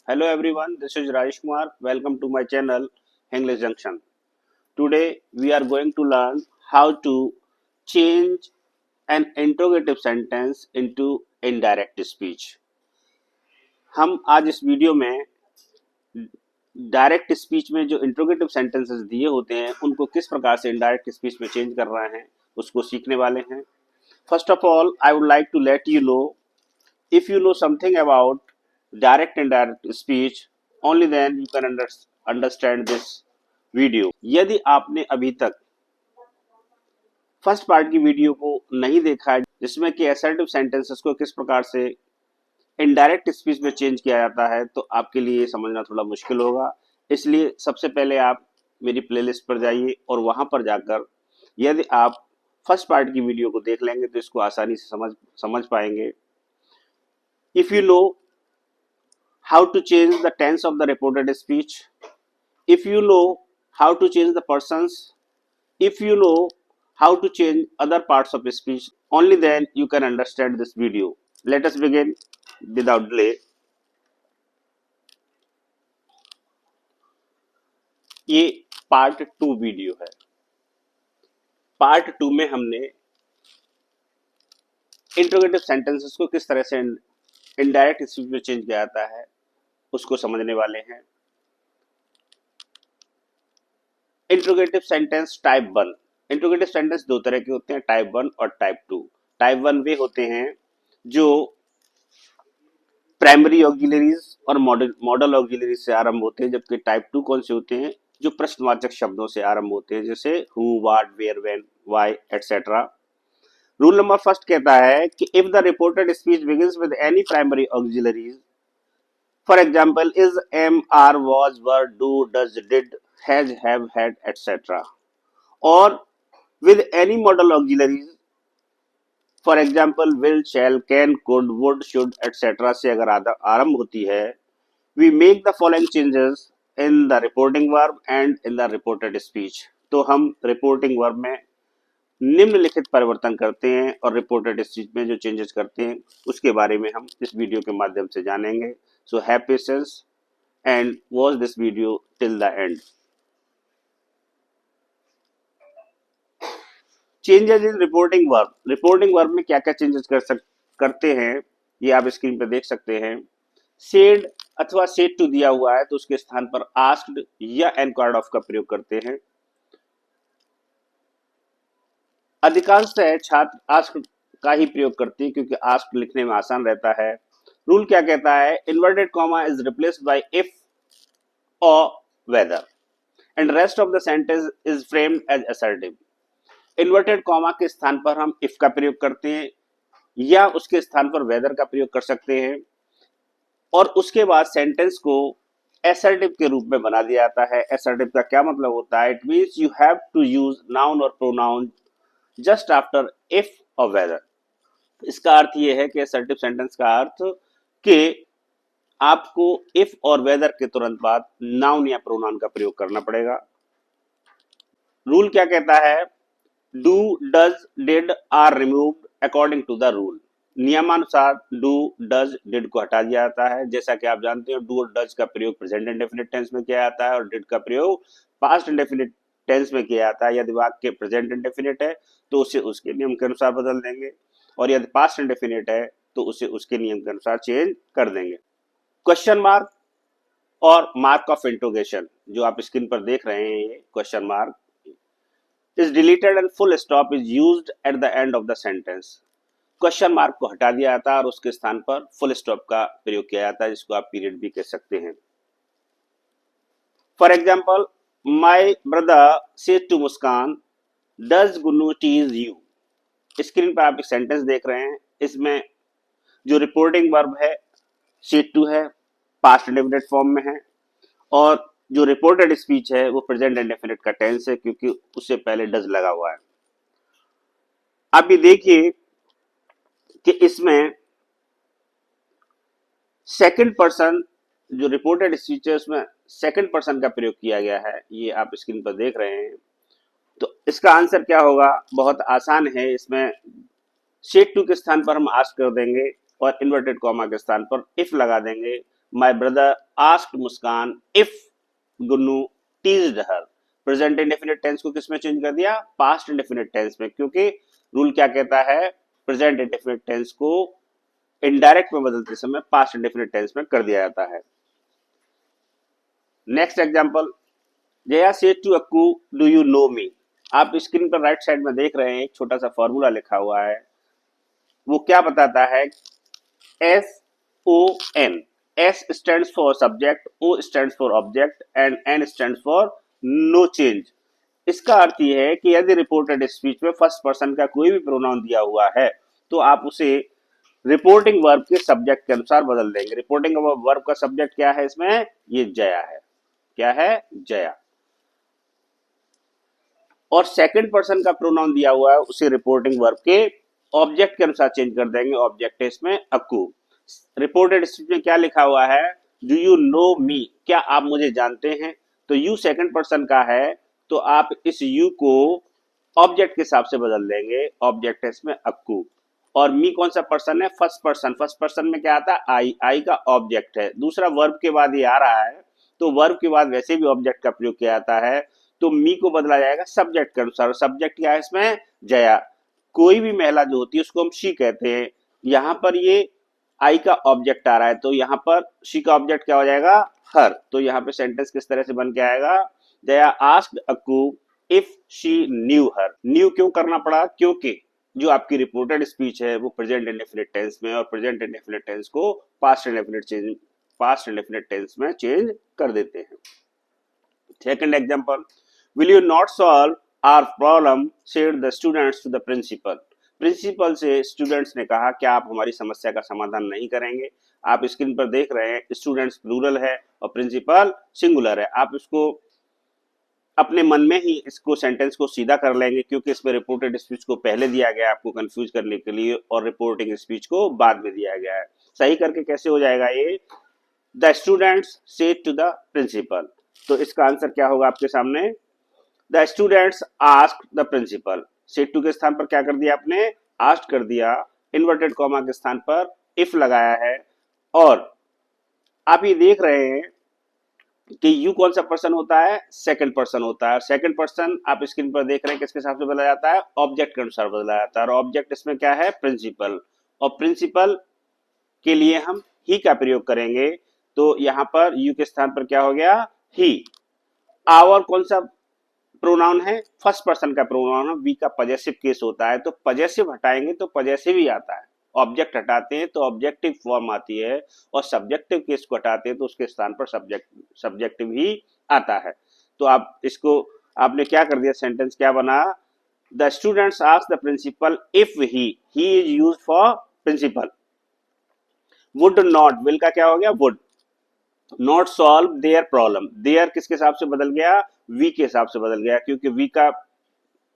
Hello everyone, this is Rajesh Kumar. Welcome to my channel English Junction. Today we are going to learn how to change an interrogative sentence into indirect speech. हम आज इस video में direct speech में जो interrogative sentences दिए होते हैं उनको किस प्रकार से इनडायरेक्ट स्पीच में चेंज कर रहे हैं उसको सीखने वाले हैं. First of all I would like to let you know if you know something about direct and indirect speech, only then you can understand this video. यदि आपने अभी तक फर्स्ट पार्ट की वीडियो को नहीं देखा है जिसमें कि असर्टिव सेंटेंसेस को किस प्रकार से इनडायरेक्ट स्पीच में चेंज किया जाता है तो आपके लिए ये समझना थोड़ा मुश्किल होगा. इसलिए सबसे पहले आप मेरी प्लेलिस्ट पर जाइए और वहां पर जाकर यदि आप फर्स्ट पार्ट की वीडियो को देख लेंगे तो इसको आसानी से समझ पाएंगे. If you know how to change the tense of the reported speech, if you know how to change the persons, if you know how to change other parts of speech, only then you can understand this video. Let us begin without delay. ये part 2 video है. Part 2 में हमने interrogative sentences को किस तरह से indirect speech में change किया जाता है उसको समझने वाले हैं. Interrogative sentence type 1. Interrogative sentence दो तरह के होते हैं, टाइप 1 और टाइप 2. टाइप 1 वे होते हैं जो प्राइमरी ऑक्सिलरीज और मॉडल ऑक्सिलरीज से आरंभ होते हैं, जबकि टाइप 2 कौन से होते हैं जो प्रश्नवाचक शब्दों से आरंभ होते हैं, जैसे who, what, where, when, why etcetera. Rule number first कहता है कि if the reported speech begins with any primary auxiliaries, for example is, am, are, was, were, do, does, did, has, have, had etcetera, और with any modal auxiliaries, for example will, shall, can, could, would, should etcetera से अगर आरंभ होती है, we make the following changes in the reporting verb and in the reported speech. तो हम reporting verb में निम्नलिखित परिवर्तन करते हैं और रिपोर्टेड स्पीच में जो चेंजेस करते हैं उसके बारे में हम इस वीडियो के माध्यम से जानेंगे. So have patience and watch this video till the end. Changes in reporting verb. Reporting verb में क्या क्या चेंजेस करते हैं ये आप स्क्रीन पर देख सकते हैं. सेड अथवा सेड टू दिया हुआ है तो उसके स्थान पर आस्क्ड या एनक्वायर्ड ऑफ का प्रयोग करते हैं. अधिकांश छात्र आस्क का ही प्रयोग करते हैं क्योंकि आस्क लिखने में आसान रहता है. रूल क्या कहता है? Inverted comma is replaced by if और whether and rest of the sentence is framed as assertive. Inverted comma के स्थान पर हम इफ का प्रयोग करते हैं या उसके स्थान पर वेदर का प्रयोग कर सकते हैं और उसके बाद सेंटेंस को असर्टिव के रूप में बना दिया जाता है. असर्टिव का क्या मतलब होता है? It means you have to use noun और प्रोनाउन जस्ट आफ्टर इफ और वेदर. इसका अर्थ यह है कि असर्टिव सेंटेंस का अर्थ कि आपको इफ और वेदर के तुरंत बाद नाउन या प्रोनाउन का प्रयोग करना पड़ेगा. रूल क्या कहता है? Do, does, did are removed according to the rule. नियमानुसार डू, डज, डिड को हटा दिया जाता है. जैसा कि आप जानते हो डू और डज का प्रयोग प्रेजेंट इंडेफिनिट टेंस में किया जाता है और डिड का प्रयोग पास्ट इंडेफिनिट टेंस में किया जाता है. यदि वाक्य प्रेजेंट इंडेफिनिट है तो उसे उसके नियम के अनुसार बदल देंगे और यदि पास्ट इंडेफिनिट है तो उसे उसके नियम के अनुसार चेंज कर देंगे. क्वेश्चन मार्क और मार्क ऑफ इंट्रोगेशन जो आप स्क्रीन पर देख रहे हैं, ये question mark is deleted and full stop is used at the end of the sentence. Question mark को हटा दिया जाता है और उसके स्थान पर फुल स्टॉप का प्रयोग किया जाता है जिसको आप पीरियड भी कह सकते हैं. For example, my brother said to Muskan, does Gunnu tease you. Screen पर आप एक सेंटेंस देख रहे हैं. इसमें जो रिपोर्टिंग वर्ब है सेड टू है, पास्ट इंडेफिनिट फॉर्म में है और जो रिपोर्टेड स्पीच है वो प्रेजेंट इंडेफिनिट का टेंस है क्योंकि उससे पहले डज लगा हुआ है. आप ये देखिए कि इसमें सेकंड पर्सन जो रिपोर्टेड स्पीच है उसमें सेकंड पर्सन का प्रयोग किया गया है. ये आप स्क्रीन पर देख रहे हैं. तो इसका आंसर क्या होगा? बहुत आसान है. इसमें सेड टू के स्थान पर हम आस्क कर देंगे और इन्वर्टेड कॉमा के स्थान पर इफ लगा देंगे. My brother asked Muskan if Gunnu teased her. Present indefinite tense को किसमें चेंज कर दिया, पास्ट इंडेफिनिट टेंस में, क्योंकि रूल क्या कहता है, प्रेजेंट इंडेफिनिट टेंस को इनडायरेक्ट में बदलते समय पास्ट इंडेफिनिट टेंस में कर दिया जाता है। Next example, Jaya said to Akku do you know me. आप स्क्रीन पर राइट साइड में देख रहे हैं एक छोटा सा फॉर्मूला लिखा हुआ है, वो क्या बताता है, S O N, S stands for subject, O stands for object and N stands for no change. इसका अर्थ यह है कि यदि रिपोर्टेड स्पीच में फर्स्ट पर्सन का कोई भी प्रोनाउन दिया हुआ है तो आप उसे रिपोर्टिंग वर्ब के सब्जेक्ट के अनुसार बदल देंगे। रिपोर्टिंग वर्ब का सब्जेक्ट क्या है इसमें, ये जया है, क्या है, जया। और सेकंड पर्सन का प्रोनाउन दिया हुआ है उसे रिपोर्टिंग वर्ब के ऑब्जेक्ट के अनुसार चेंज कर देंगे। ऑब्जेक्ट है इसमें अक्कू। रिपोर्टेड स्पीच में क्या लिखा हुआ है, डू यू नो मी, क्या आप मुझे जानते हैं, तो यू सेकंड पर्सन का है तो आप इस यू को ऑब्जेक्ट के हिसाब से बदल देंगे। ऑब्जेक्ट है इसमें अक्कू। और मी कौन सा पर्सन है, फर्स्ट पर्सन। फर्स्ट पर्सन में क्या आता है, आई, आई का ऑब्जेक्ट है। दूसरा वर्ब के बाद ये आ रहा है तो वर्ब के बाद वैसे भी ऑब्जेक्ट का प्रयोग किया जाता है, तो मी को बदला जाएगा सब्जेक्ट के अनुसार। सब्जेक्ट क्या है इसमें, जया। कोई भी महिला जो होती है उसको हम शी कहते हैं। यहाँ पर ये आई का ऑब्जेक्ट आ रहा है तो यहाँ पर शी का ऑब्जेक्ट क्या हो जाएगा, हर। तो यहाँ पे सेंटेंस किस तरह से बन के आएगा, Jaya asked Akku if she knew her. New क्यों करना पड़ा, क्योंकि जो आपकी रिपोर्टेड स्पीच है वो प्रेजेंट इंडेफिनिट टेंस में, और प्रेजेंट इंडेफिनिट टेंस को पास्ट इंडेफिनिट टेंस में चेंज कर देते हैं। Second example, will you not solve our problem said the students to the principal. Principal से स्टूडेंट्स ने कहा क्या आप हमारी समस्या का समाधान नहीं करेंगे। आप स्क्रीन पर देख रहे हैं स्टूडेंट्स प्लूरल है और प्रिंसिपल सिंगुलर है। आप इसको अपने मन में ही इसको सेंटेंस को सीधा कर लेंगे क्योंकि इसमें रिपोर्टेड स्पीच को पहले दिया गया आपको कंफ्यूज करने के लिए और रिपोर्टिंग स्पीच को बाद में दिया गया है। सही करके कैसे हो जाएगा ये, the students said to the principal. तो इसका आंसर क्या होगा आपके सामने, the students asked the principal. Said to के स्थान पर क्या कर दिया आपने, आस्क्ड कर दिया। इन्वर्टेड कॉमा के स्थान पर इफ लगाया है। और आप ये देख रहे हैं कि यू कौन सा पर्सन होता है, सेकंड पर्सन होता है। सेकंड पर्सन आप स्क्रीन पर देख रहे हैं किसके हिसाब से बदला जाता है, ऑब्जेक्ट के अनुसार बदला जाता है। और ऑब्जेक्ट इसमें क्या है, प्रिंसिपल। और प्रिंसिपल के लिए हम ही का प्रयोग करेंगे तो यहाँ पर यू के स्थान पर क्या हो गया, ही। आवर कौन सा प्रोनाउन है, फर्स्ट पर्सन का प्रोनाउन है। वी का पजेसिव केस होता है तो पजेसिव हटाएंगे तो पजेसिव ही आता है। ऑब्जेक्ट हटाते हैं तो ऑब्जेक्टिव फॉर्म आती है और सब्जेक्टिव केस को हटाते हैं तो उसके स्थान पर सब्जेक्टिव ही आता है। तो आप इसको आपने क्या कर दिया, सेंटेंस क्या बना, the students asked the principal if he is used for principal. Would not, will का क्या हो गया, would not solve their problem. Their किसके हिसाब से बदल गया, वी के हिसाब से बदल गया क्योंकि वी का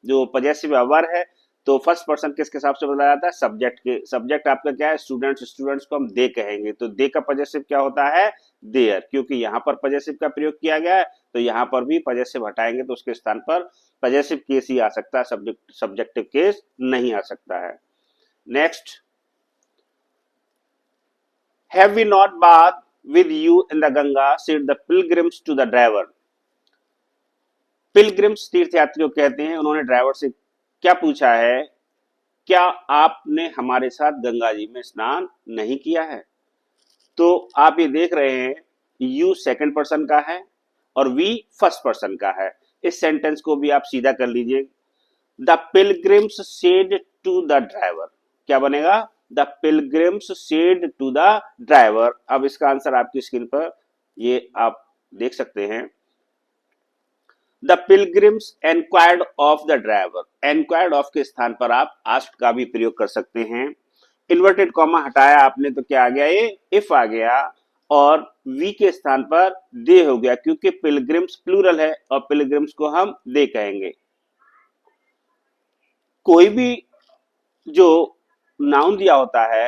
जो पजेसिव अवर है तो फर्स्ट पर्सन किसके हिसाब से बदला जाता है, सब्जेक्ट के। सब्जेक्ट आपका क्या है, स्टूडेंट्स। स्टूडेंट्स को हम दे कहेंगे तो दे का पजेसिव क्या होता है, देयर। क्योंकि यहाँ पर पजेसिव का प्रयोग किया गया है तो यहाँ पर भी पजेसिव हटाएंगे तो उसके स्थान पर पजेसिव केस ही आ सकता है, सब्जेक्टिव केस नहीं आ सकता है। Next, have we not bath with you in the Ganga, said the pilgrims to the driver। Pilgrims तीर्थयात्रियों कहते हैं, उन्होंने ड्राइवर से क्या पूछा है, क्या आपने हमारे साथ गंगा जी में स्नान नहीं किया है। तो आप ये देख रहे हैं यू सेकंड पर्सन का है और वी फर्स्ट पर्सन का है। इस सेंटेंस को भी आप सीधा कर लीजिए, the pilgrims said to the driver. क्या बनेगा, the pilgrims said to the driver. अब इसका आंसर आपकी स्क्रीन पर ये आप देख सकते हैं, the pilgrims enquired of the driver. Enquired of के स्थान पर आप आस्क्ड का भी प्रयोग कर सकते हैं। इन्वर्टेड कॉमा हटाया आपने तो क्या आ गया, ये इफ आ गया और वी के स्थान पर दे हो गया क्योंकि पिलग्रिम्स प्लूरल है और पिलग्रिम्स को हम दे कहेंगे। कोई भी जो नाउन दिया होता है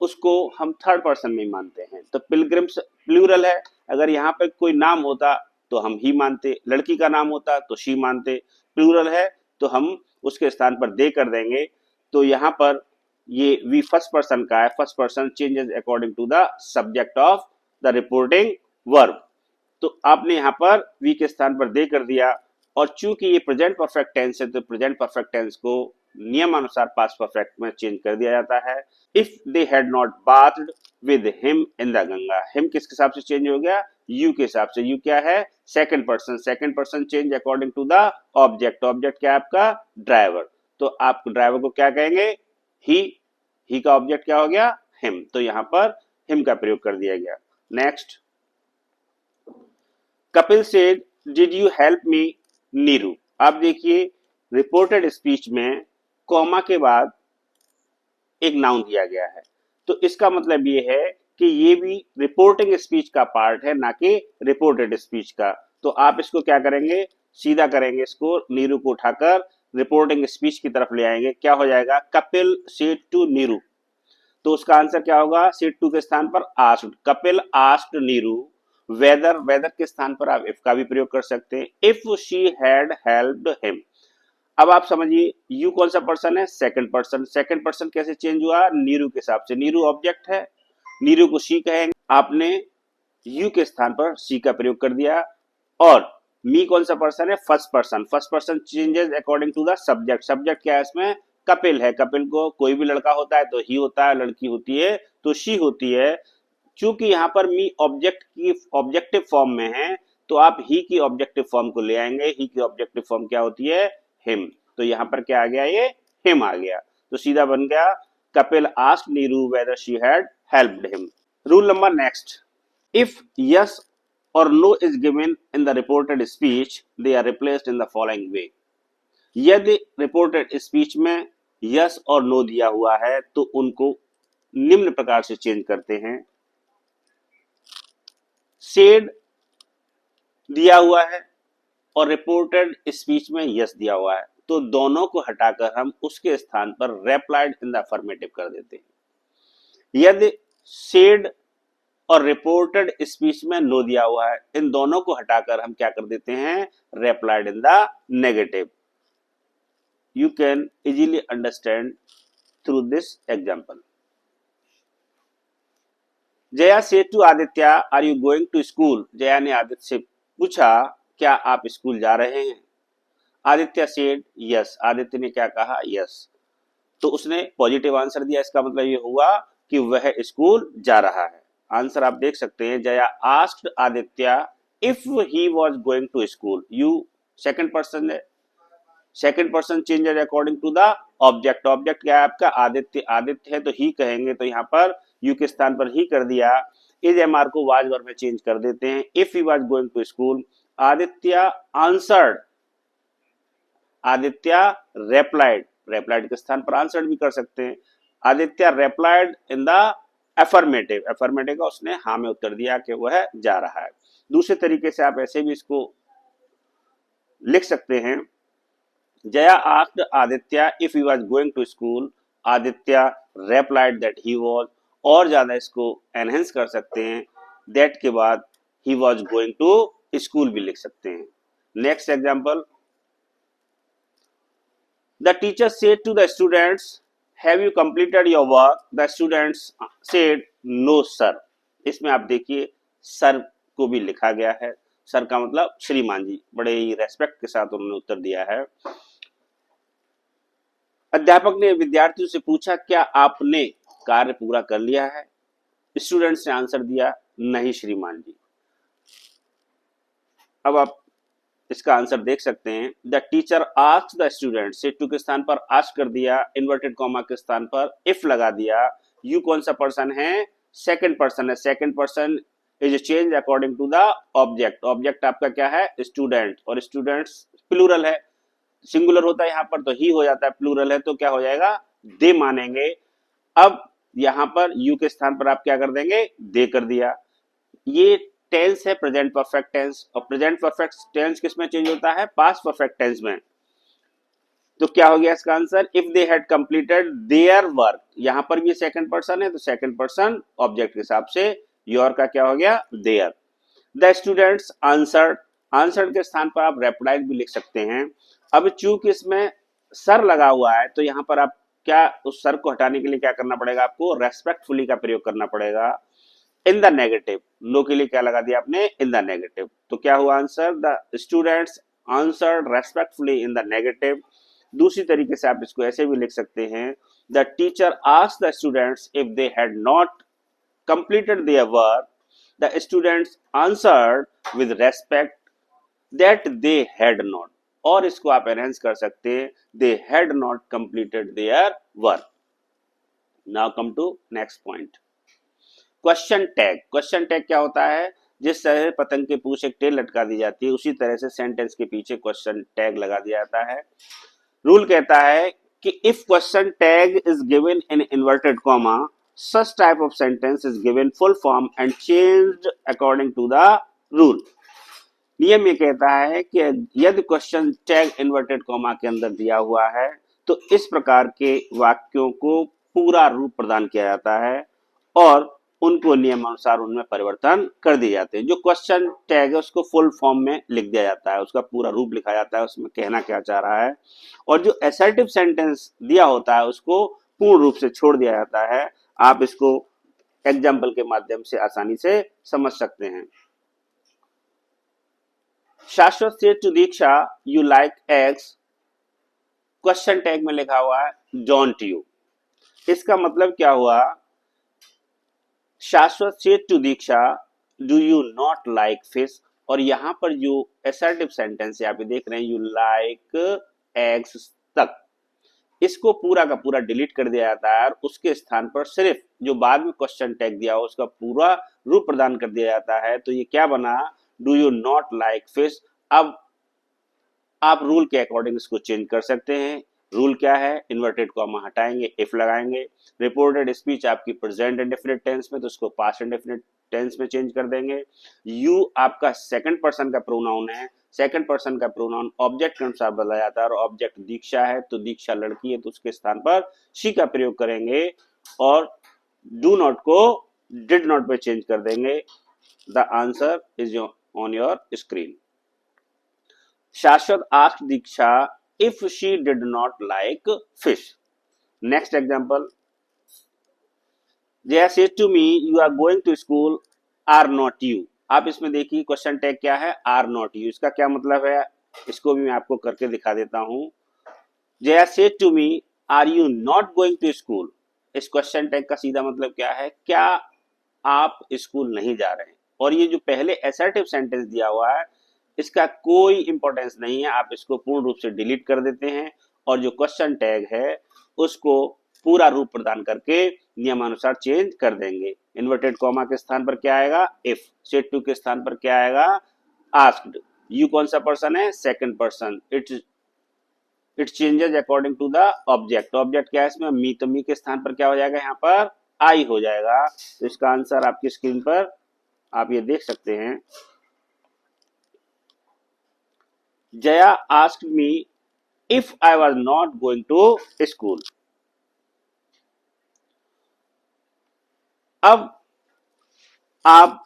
उसको हम थर्ड पर्सन में मानते हैं। तो पिलग्रिम्स प्लूरल है, अगर यहाँ पे कोई नाम होता तो हम ही मानते, लड़की का नाम होता तो शी मानते। प्लूरल है तो हम उसके स्थान पर दे कर देंगे। तो यहाँ पर ये वी फर्स्ट पर्सन का है, first person changes according to the subject of the reporting verb. तो आपने यहाँ पर वी के स्थान पर दे कर दिया, और चूंकि ये प्रेजेंट परफेक्ट टेंस है तो प्रेजेंट परफेक्ट टेंस को नियमानुसार पास्ट परफेक्ट में चेंज कर दिया जाता है। If they had not bathed with him in the Ganga, him किसके हिसाब से चेंज हो गया, यू के हिसाब से। यू क्या है, second person, second person change according to the object, object क्या है आपका, ड्राइवर। तो आप ड्राइवर को क्या कहेंगे, ही का ऑब्जेक्ट क्या हो गया, हिम, तो यहां पर हिम का प्रयोग कर दिया गया। Next, Kapil said did you help me Neeru. आप देखिए रिपोर्टेड स्पीच में कॉमा के बाद एक नाउन दिया गया है, तो इसका मतलब ये है कि ये भी रिपोर्टिंग स्पीच का पार्ट है, ना कि रिपोर्टेड स्पीच का। तो आप इसको क्या करेंगे, सीधा करेंगे, इसको नीरू को उठाकर रिपोर्टिंग स्पीच की तरफ ले आएंगे। क्या हो जाएगा, कपिल सेड टू नीरू, तो उसका आंसर क्या होगा, सेड टू के स्थान पर asked, Kapil asked Neeru whether, whether के स्थान पर आप इफ का भी प्रयोग कर सकते हैं, if she had helped him. अब आप समझिए यू कौन सा पर्सन है, सेकंड पर्सन, सेकंड पर्सन कैसे चेंज हुआ, नीरू के हिसाब से, नीरू ऑब्जेक्ट है, नीरू को शी कहेंगे, आपने यू के स्थान पर सी का प्रयोग कर दिया। और मी कौन सा पर्सन है, first person, first person changes according to the subject, subject क्या है इसमें, कपिल है, कपिल को कोई भी लड़का होता है तो ही होता है, लड़की होती है तो शी होती है। चूंकि यहाँ पर मी ऑब्जेक्ट की ऑब्जेक्टिव फॉर्म में है, तो आप ही की ऑब्जेक्टिव फॉर्म को ले आएंगे, ही की ऑब्जेक्टिव फॉर्म क्या होती है, हिम, तो यहाँ पर क्या आ गया, ये हिम आ गया, तो सीधा बन गया Kapil asked Neeru whether she had helped him. Rule number next, if yes or no is given in the reported speech, they are replaced in the following way। यदि रिपोर्टेड स्पीच में यस और नो दिया हुआ है तो उनको निम्न प्रकार से चेंज करते हैं। सेड दिया हुआ है और रिपोर्टेड स्पीच में यस दिया हुआ है, तो दोनों को हटाकर हम उसके स्थान पर रेप्लाइड इन द अफर्मेटिव कर देते हैं। यदि सेड और रिपोर्टेड स्पीच में नो दिया हुआ है, इन दोनों को हटाकर हम क्या कर देते हैं, replied in the negative. You can easily understand through this example. Jaya said to Aditya are you going to school, Jaya ने आदित्य से पूछा क्या आप स्कूल जा रहे हैं। आदित्य सेड यस, आदित्य ने क्या कहा, यस, तो उसने पॉजिटिव आंसर दिया, इसका मतलब ये हुआ कि वह स्कूल जा रहा है। आंसर आप देख सकते हैं, Jaya asked Aditya if he was going to school, you second person है, second person changes according to the object, object क्या है आपका, आदित्य, आदित्य है तो ही कहेंगे, तो यहाँ पर यू के स्थान पर ही कर दिया। इज एमआर को वाज वर्ब में चेंज कर देते हैं, if he was going to school, Aditya answered, Aditya replied, replied के स्थान पर आंसर्ड भी कर सकते हैं, Aditya replied in the affirmative, affirmative का उसने हाँ में उत्तर दिया कि वह जा रहा है। दूसरे तरीके से आप ऐसे भी इसको लिख सकते हैं, Jaya asked Aditya if he was going to school, Aditya replied that he was, और ज्यादा इसको एनहेंस कर सकते हैं, दैट के बाद he was going to school भी लिख सकते हैं। Next example, the teacher said to the students have you completed your work, the students said no sir. इसमें आप देखिए सर को भी लिखा गया है, सर का मतलब श्रीमान जी, बड़े ही रेस्पेक्ट के साथ उन्होंने उत्तर दिया है। अध्यापक ने विद्यार्थियों से पूछा क्या आपने कार्य पूरा कर लिया है, स्टूडेंट्स ने आंसर दिया नहीं श्रीमान जी। अब आप इसका आंसर देख सकते हैं, the teacher asked the student, said to के स्थान पर आस्क कर दिया, इन्वर्टेड कॉमा के स्थान पर इफ लगा दिया, यू कौन सा पर्सन है, सेकंड पर्सन है, second person is change according to the object, object आपका क्या है, स्टूडेंट, और स्टूडेंट्स प्लूरल है, सिंगुलर होता है यहाँ पर तो ही हो जाता है, प्लूरल है तो क्या हो जाएगा, दे मानेंगे। अब यहाँ पर यू के स्थान पर आप क्या कर देंगे, दे कर दिया। ये टेंस है प्रेजेंट परफेक्ट टेंस, और प्रेजेंट परफेक्ट टेंस किसमें चेंज होता है, पास्ट परफेक्ट टेंस में। तो क्या हो गया इसका answer, if they had completed their work, यहां पर भी सेकंड पर्सन है तो सेकंड पर्सन ऑब्जेक्ट के हिसाब से योर का क्या हो गया, their. The students answered, answered के स्थान पर आप रेप्लाइड भी लिख सकते हैं। अब चूंकि इसमें सर लगा हुआ है तो यहां पर आप क्या, उस सर को हटाने के लिए क्या करना पड़ेगा आपको, रेस्पेक्टफुली का प्रयोग करना पड़ेगा इन द नेगेटिव। नो के लिए क्या लगा दिया आपने, इन द नेगेटिव। तो क्या हुआ answer, the students answered respectfully in the negative. दूसरी तरीके से आप इसको ऐसे भी लिख सकते हैं, the teacher asked the students if they had not completed their work, the students answered with respect that they had not, और इसको आप एनहेंस कर सकते हैं, they had not completed their work। now come to next point, question tag. Question tag क्या होता है, जिस तरह पतंग के पूछ एक टेल लटका दी जाती है, उसी तरह से सेंटेंस के पीछे क्वेश्चन टैग लगा दिया जाता है। रूल कहता है कि if question tag is given in inverted comma, such type of sentence is given full form and changed according to the rule। नियम ये कहता है कि यदि क्वेश्चन टैग इन्वर्टेड कॉमा के अंदर दिया हुआ है तो इस प्रकार के वाक्यों को पूरा रूप प्रदान किया जाता है और उनको नियमानुसार उनमें परिवर्तन कर दिए जाते हैं। जो क्वेश्चन टैग है उसको फुल फॉर्म में लिख दिया जाता है, उसका पूरा रूप लिखा जाता है, उसमें कहना क्या चाह रहा है, और जो असर्टिव सेंटेंस दिया होता है उसको पूर्ण रूप से छोड़ दिया जाता है। आप इसको एग्जाम्पल के माध्यम से आसानी से समझ सकते हैं। शाश्वत से to Diksha you like eggs, question tag में लिखा हुआ है डोंट यू। इसका मतलब क्या हुआ, शाश्वत से to Diksha do you not like fish, और यहां पर जो असर्टिव सेंटेंस है आप देख रहे हैं, यू लाइक एग्स तक, इसको पूरा का पूरा डिलीट कर दिया जाता है और उसके स्थान पर सिर्फ जो बाद में क्वेश्चन टैग दिया हो उसका पूरा रूप प्रदान कर दिया जाता है। तो ये क्या बना, do you not like fish. अब आप रूल के अकॉर्डिंग इसको चेंज कर सकते हैं। रूल क्या है, इन्वर्टेड कॉमा हटाएंगे, इफ लगाएंगे। रिपोर्टेड स्पीच आपकी प्रेजेंट इंडेफिनिट टेंस में, तो उसको पास्ट इंडेफिनिट टेंस में चेंज कर देंगे। यू आपका सेकंड पर्सन का प्रोनाउन है, सेकंड पर्सन का प्रोनाउन ऑब्जेक्ट के अनुसार बदला जाता है और ऑब्जेक्ट दीक्षा है तो दीक्षा लड़की है तो उसके स्थान पर शी का प्रयोग करेंगे और डू नॉट को डिड नॉट पे चेंज कर देंगे। The answer is on your screen. Shashwat asked Diksha if she did not like fish. Next example, Jaya said to me you are going to school, are not you. आप इसमें देखिए question tag क्या है, are not you. इसका क्या मतलब है, इसको भी मैं आपको करके दिखा देता हूं। Jaya said to me are you not going to school, इस क्वेश्चन टैग का सीधा मतलब क्या है, क्या आप स्कूल नहीं जा रहे हैं। और ये जो पहले असर्टिव सेंटेंस दिया हुआ है इसका कोई इंपॉर्टेंस नहीं है, आप इसको पूर्ण रूप से डिलीट कर देते हैं और जो क्वेश्चन टैग है उसको पूरा रूप प्रदान करके नियमानुसार चेंज कर देंगे। इन्वर्टेड कॉमा के स्थान पर क्या आएगा, इफ। सेड टू के स्थान पर क्या आएगा, आस्क्ड। यू कौन सा पर्सन है, second person. It changes according to the object. Object क्या है इसमें, मी, तो मी के स्थान पर क्या हो जाएगा, यहाँ पर आई हो जाएगा। तो इसका आंसर आपकी स्क्रीन पर आप ये देख सकते हैं। Jaya asked me if I was not going to school. अब आप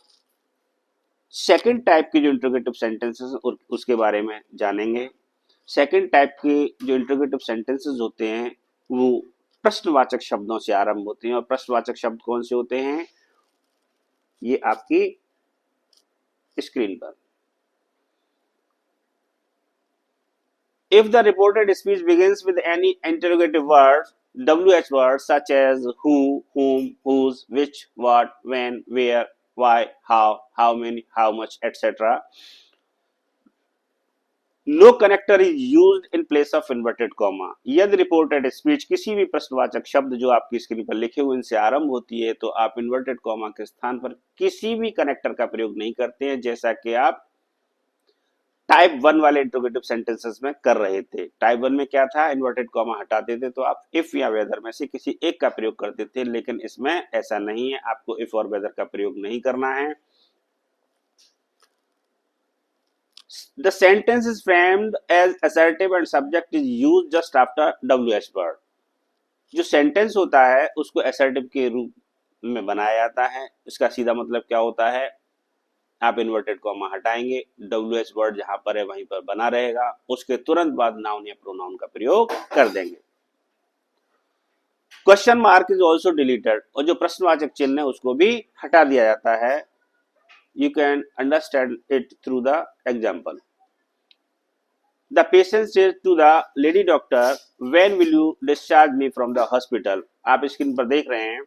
सेकंड टाइप की जो इंटरोगेटिव सेंटेंसेस उसके बारे में जानेंगे। सेकंड टाइप के जो इंटरोगेटिव सेंटेंसेस होते हैं वो प्रश्नवाचक शब्दों से आरंभ होते हैं। और प्रश्नवाचक शब्द कौन से होते हैं, ये आपकी स्क्रीन पर। If the reported speech begins with any interrogative word, WH words such as who, whom, whose, which, what, when, where, why, how many, how much, etc. No connector is used in place of inverted comma। यदि reported speech किसी भी प्रश्नवाचक शब्द जो आपकी screen पर लिखे हुए इनसे आरंभ होती है तो आप इन्वर्टेड कॉमा के स्थान पर किसी भी कनेक्टर का प्रयोग नहीं करते हैं, जैसा कि आप टाइप 1 वाले इंटरोगेटिव सेंटेंसेस में कर रहे थे। टाइप 1 में क्या था, इन्वर्टेड कॉमा हटाते थे तो आप इफ या वेदर में से किसी एक का प्रयोग करते थे, लेकिन इसमें ऐसा नहीं है, आपको इफ और वेदर का प्रयोग नहीं करना है। The sentence is framed as assertive and subject is used just after WH word। जो सेंटेंस होता है उसको assertive के रूप में बनाया जाता है। इसका सीधा मतलब क्या होता है, आप इन्वर्टेड कॉमा हटाएंगे, WH वर्ड जहां पर है वहीं पर बना रहेगा, उसके तुरंत बाद नाउन या प्रोनाउन का प्रयोग कर देंगे। Question mark is also deleted, और जो प्रश्नवाचक चिन्ह है उसको भी हटा दिया जाता है। you can understand it through the example. The patient says to the lady doctor, when will you discharge me from the hospital? आप स्क्रीन पर देख रहे हैं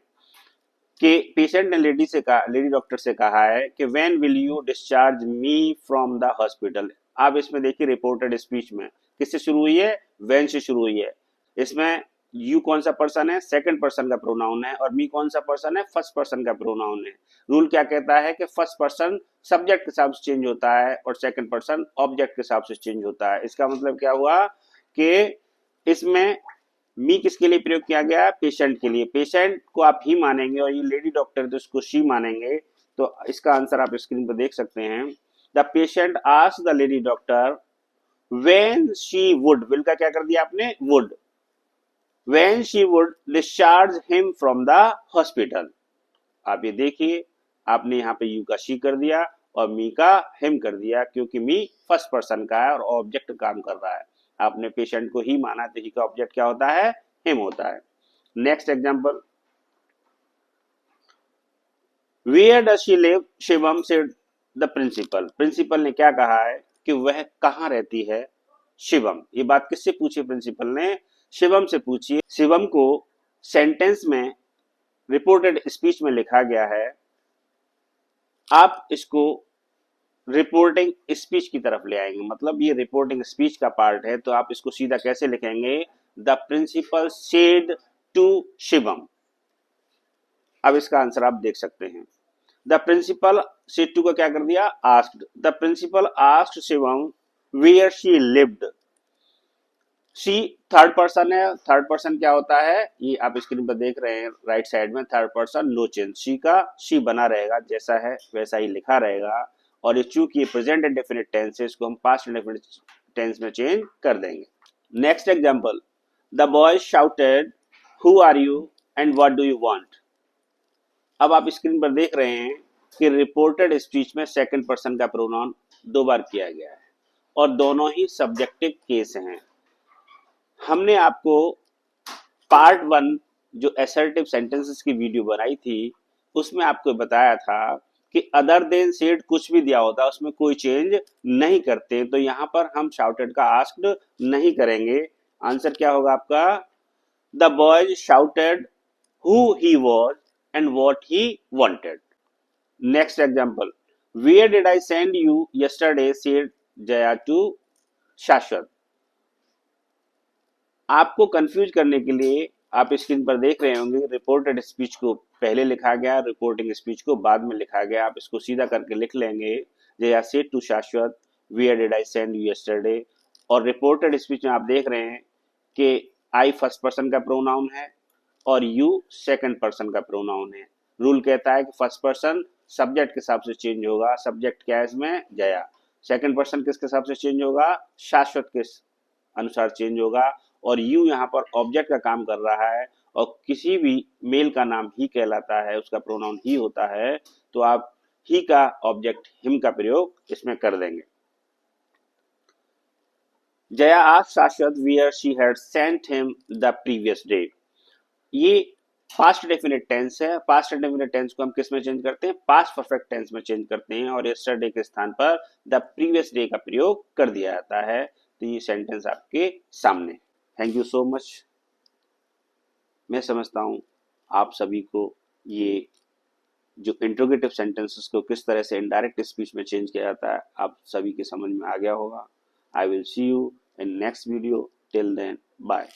कि पेशेंट ने लेडी डॉक्टर से कहा है कि when will you discharge me from the hospital. आप इसमें देखिए रिपोर्टेड स्पीच में किससे शुरू हुई है, व्हेन से शुरू हुई है। इसमें यू कौन सा पर्सन है, सेकंड पर्सन का प्रोनाउन है, और मी कौन सा पर्सन है, फर्स्ट पर्सन का प्रोनाउन है। रूल क्या कहता है कि फर्स्ट पर्सन सब्जेक्ट के हिसाब से चेंज होता है और सेकंड पर्सन ऑब्जेक्ट के हिसाब से चेंज होता है। इसका मतलब क्या हुआ कि इसमें मी किसके लिए प्रयोग किया गया है, पेशेंट के लिए। पेशेंट को आप ही मानेंगे और ये लेडी डॉक्टर तो इसको शी मानेंगे, तो इसका आंसर आप स्क्रीन पर देख सकते हैं। The patient asked the lady doctor when she would, will का क्या कर दिया आपने, would, when she would discharge him from the hospital. आप ये देखिए, आपने यहाँ पे यू का शी कर दिया और मी का हिम कर दिया, क्योंकि मी फर्स्ट पर्सन का है और ऑब्जेक्ट काम कर रहा है। आपने पेशेंट को ही माना तो ही का ऑब्जेक्ट क्या होता है, हिम होता है। Next example, where does she live, Shivam said the principal. Principal ने क्या कहा है कि वह कहाँ रहती है, शिवम। ये बात किससे पूछी, प्रिंसिपल ने शिवम से पूछी। शिवम को सेंटेंस में रिपोर्टेड स्पीच में लिखा गया है, आप इसको रिपोर्टिंग स्पीच की तरफ ले आएंगे, मतलब ये रिपोर्टिंग स्पीच का पार्ट है, तो आप इसको सीधा कैसे लिखेंगे, the principal said to Shivam. अब इसका आंसर आप देख सकते हैं। द प्रिंसिपल सेड टू का क्या कर दिया, asked. The principal asked Shivam where she lived. She third person है, थर्ड पर्सन क्या होता है, ये आप स्क्रीन पर देख रहे हैं राइट साइड में, third person no change. She का शी बना रहेगा, जैसा है वैसा ही लिखा रहेगा। और ये चूंकि प्रेजेंट इंडेफिनिट टेंस है, इसको हम पास्ट इंडेफिनिट टेंस में चेंज कर देंगे। Next example, the boy shouted who are you and what do you want. अब आप स्क्रीन पर देख रहे हैं कि रिपोर्टेड स्पीच में सेकंड पर्सन का प्रोनाउन दो बार किया गया है और दोनों ही सब्जेक्टिव केस हैं। हमने आपको पार्ट 1 जो असर्टिव सेंटेंसेस की वीडियो बनाई थी उसमें आपको बताया था कि अदर देन सेड कुछ भी दिया होता है उसमें कोई चेंज नहीं करते, तो यहां पर हम शाउटेड का आस्क्ड नहीं करेंगे। आंसर क्या होगा आपका, the boys shouted who he was and what he wanted. Next example, where did I send you yesterday said Jaya to Shashwat. आपको कंफ्यूज करने के लिए आप स्क्रीन पर देख रहे होंगे रिपोर्टेड स्पीच को पहले लिखा गया, रिपोर्टिंग स्पीच को बाद में लिखा गया। आप इसको सीधा करके लिख लेंगे, Jaya said to Shashwat where did I send you yesterday. और रिपोर्टेड स्पीच में आप देख रहे हैं कि आई फर्स्ट पर्सन का प्रोनाउन है और यू सेकंड पर्सन का प्रोनाउन है। रूल कहता है कि फर्स्ट पर्सन सब्जेक्ट के हिसाब से चेंज होगा, सब्जेक्ट क्या है इसमें, जया। सेकंड पर्सन किसके हिसाब से चेंज होगा, शाश्वत के अनुसार चेंज होगा। और यू यहाँ पर ऑब्जेक्ट का काम कर रहा है और किसी भी मेल का नाम ही कहलाता है, उसका प्रोनाउन ही होता है, तो आप ही का ऑब्जेक्ट हिम का प्रयोग इसमें कर देंगे। Jaya asked Shashwat where she had sent him the previous day. ये पास्ट डेफिनेट टेंस है। पास्ट डेफिनेट टेंस को हम किस में चेंज करते हैं, पास्ट परफेक्ट टेंस में चेंज करते हैं और यस्टरडे के स्थान पर द प्रीवियस डे का प्रयोग कर दिया जाता है। तो ये सेंटेंस आपके सामने। Thank you so much. मैं समझता हूँ आप सभी को ये जो इंट्रोगेटिव सेंटेंसेस को किस तरह से इनडायरेक्ट स्पीच में चेंज किया जाता है आप सभी के समझ में आ गया होगा। I will see you in next video. Till then bye.